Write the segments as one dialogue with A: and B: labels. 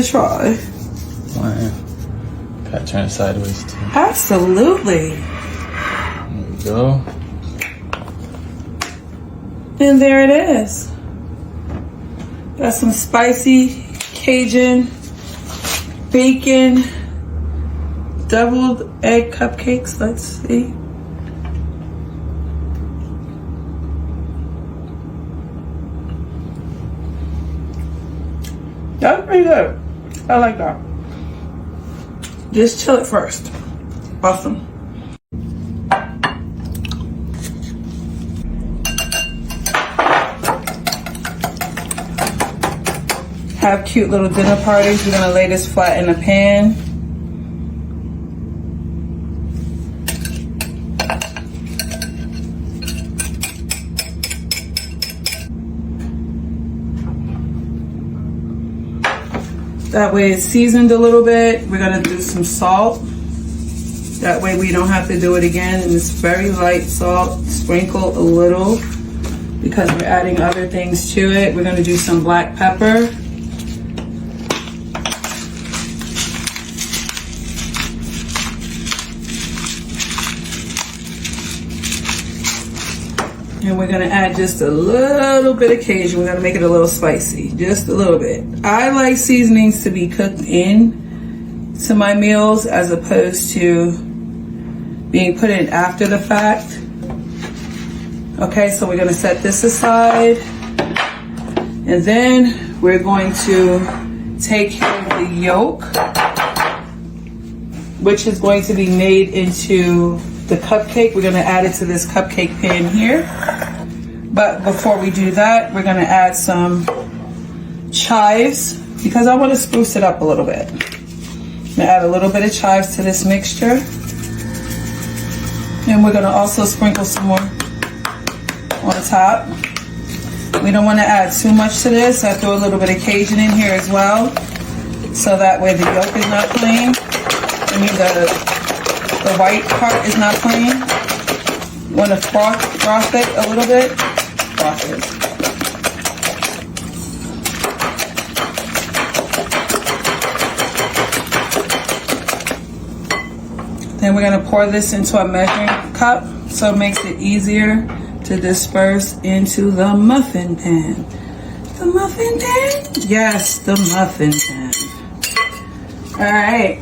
A: Try.
B: Wow. Gotta turn it sideways too.
A: Absolutely.
B: There we go.
A: And there it is. Got some spicy Cajun bacon deviled egg cupcakes. Let's see. That's pretty good. I like that. Just chill it first. Awesome. Have cute little dinner parties. We're gonna lay this flat in a pan. That way it's seasoned a little bit. We're gonna do some salt. That way we don't have to do it again. And it's very light salt. Sprinkle a little because we're adding other things to it. We're gonna do some black pepper. And we're gonna add just a little bit of Cajun. We're gonna make it a little spicy, just a little bit. I like seasonings to be cooked in to my meals as opposed to being put in after the fact. Okay, so we're gonna set this aside. And then we're going to take care of the yolk, which is going to be made into the cupcake. We're gonna add it to this cupcake pan here. But before we do that, we're gonna add some chives because I wanna spruce it up a little bit. I'm gonna add a little bit of chives to this mixture. And we're gonna also sprinkle some more on top. We don't wanna add too much to this. I throw a little bit of Cajun in here as well. So that way the yolk is not plain. I mean the white part is not plain. You want to froth it a little bit. Froth it. Then we're going to pour this into a measuring cup so it makes it easier to disperse into the muffin pan. The muffin pan? Yes, the muffin pan. All right.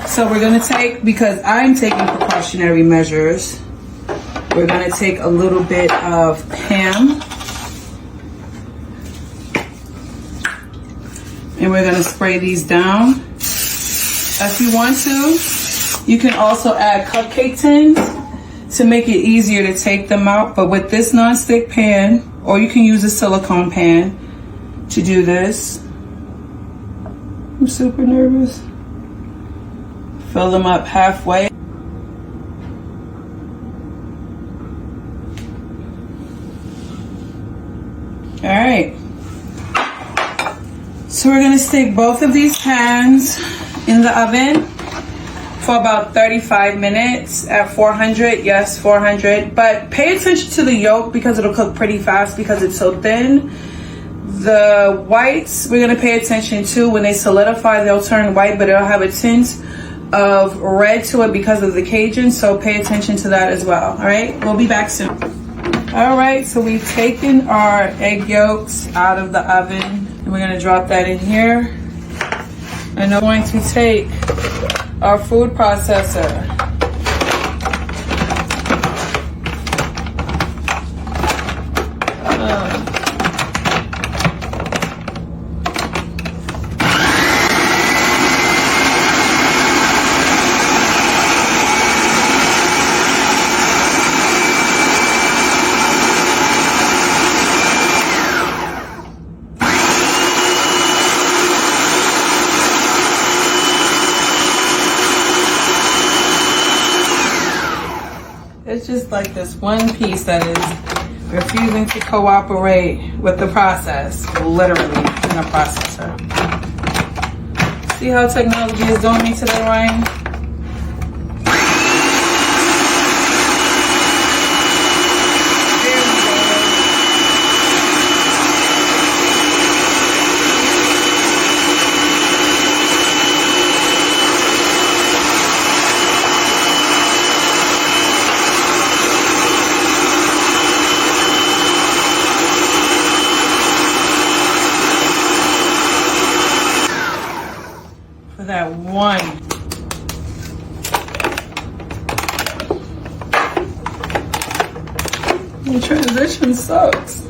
A: So we're gonna take, because I'm taking precautionary measures, we're gonna take a little bit of Pam. And we're gonna spray these down. If you want to, you can also add cupcake tins to make it easier to take them out. But with this nonstick pan, or you can use a silicone pan to do this. I'm super nervous. Fill them up halfway. All right. So we're gonna stick both of these pans in the oven for about 35 minutes at 400. Yes, 400. But pay attention to the yolk because it'll cook pretty fast because it's so thin. The whites, we're gonna pay attention to. When they solidify, they'll turn white, but it'll have a tint of red to it because of the Cajun, so pay attention to that as well. All right, we'll be back soon. All right, so we've taken our egg yolks out of the oven and we're gonna drop that in here. And I'm going to take our food processor. It's just like this one piece that is refusing to cooperate with the process, literally in a processor. See how technology is doing me today, Ryan? at one. The transition sucks.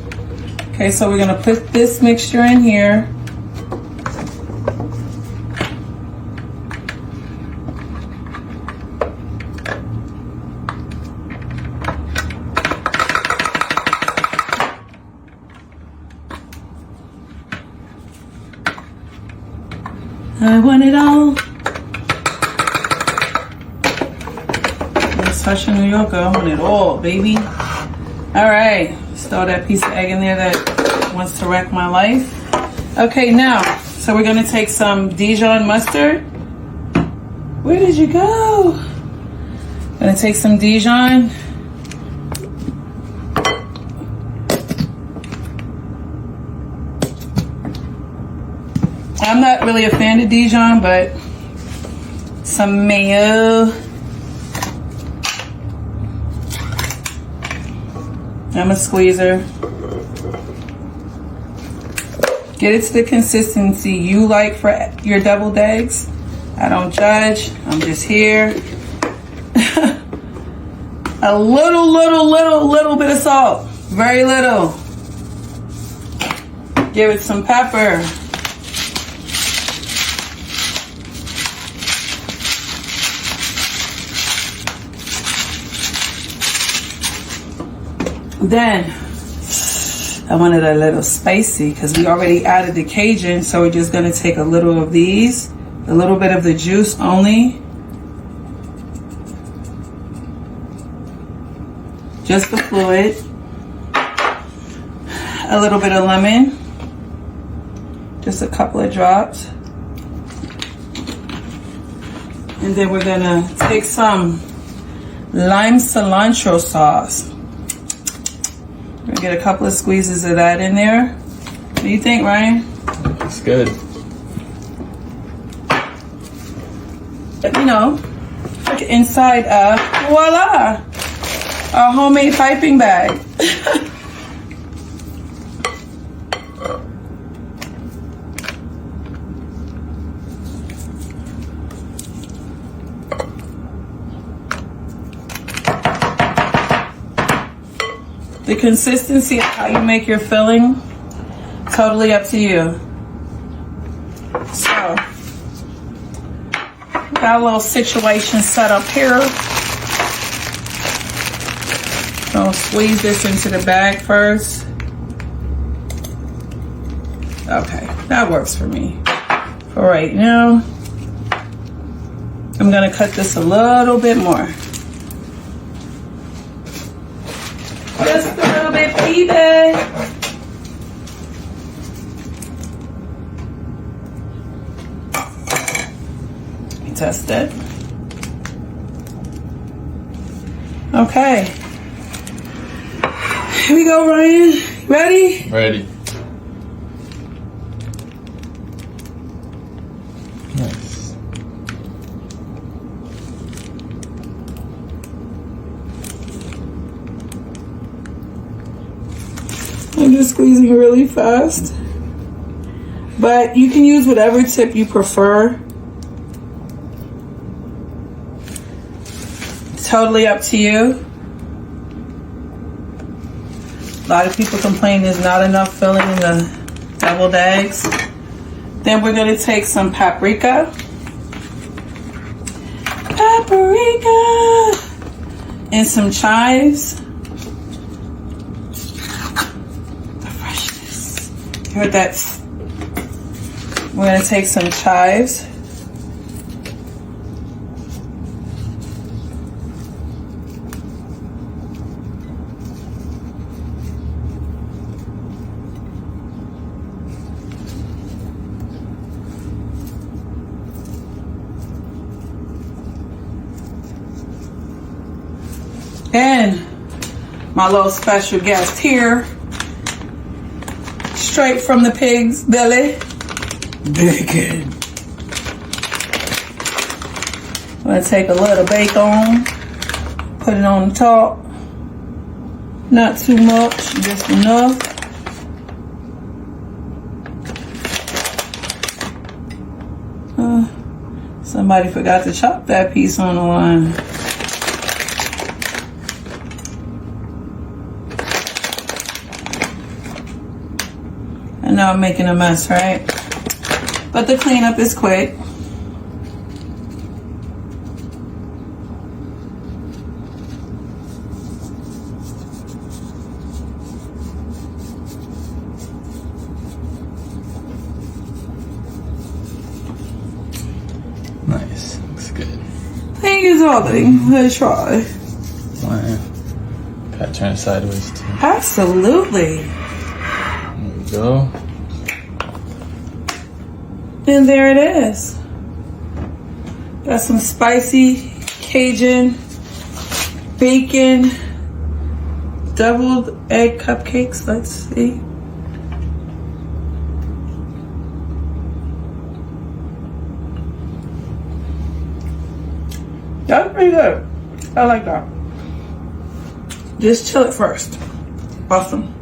A: Okay, so we're gonna put this mixture in here. I want it all. It's such a New Yorker. I want it all, baby. All right, just throw that piece of egg in there that wants to wreck my life. Okay, now, so we're gonna take some Dijon mustard. Where did you go? Gonna take some Dijon. I'm not really a fan of Dijon, but some mayo. I'm a squeezer. Get it to the consistency you like for your deviled eggs. I don't judge. I'm just here. A little bit of salt. Very little. Give it some pepper. Then I wanted a little spicy because we already added the Cajun, so we're just going to take a little of these, a little bit of the juice only, just the fluid, a little bit of lemon, just a couple of drops, and then we're going to take some lime cilantro sauce. Get a couple of squeezes of that in there. What do you think, Ryan?
B: It's good.
A: Let me know. Look inside of, voila, our homemade piping bag. The consistency of how you make your filling, totally up to you. So, got a little situation set up here. So squeeze this into the bag first. Okay, that works for me. For right now, I'm gonna cut this a little bit more. Just a little bit, baby. Test it. Okay. Here we go, Ryan. Ready?
B: Ready. Nice.
A: I'm just squeezing it really fast. But you can use whatever tip you prefer. Totally up to you. A lot of people complain there's not enough filling in the deviled eggs. Then we're going to take some paprika. Paprika! And some chives. The freshness. You heard that? We're going to take some chives. And my little special guest here, straight from the pig's belly, bacon. I'm gonna take a little bacon, put it on the top. Not too much, just enough. Somebody forgot to chop that piece on the line. I know I'm making a mess, right? But the cleanup is quick.
B: Nice. Looks good.
A: Thank you, darling. Let's try.
B: Wow. Pat, turn it sideways too.
A: Absolutely.
B: There we go.
A: And there it is. Got some spicy Cajun bacon deviled egg cupcakes. Let's see. That's pretty good. I like that. Just chill it first. Awesome.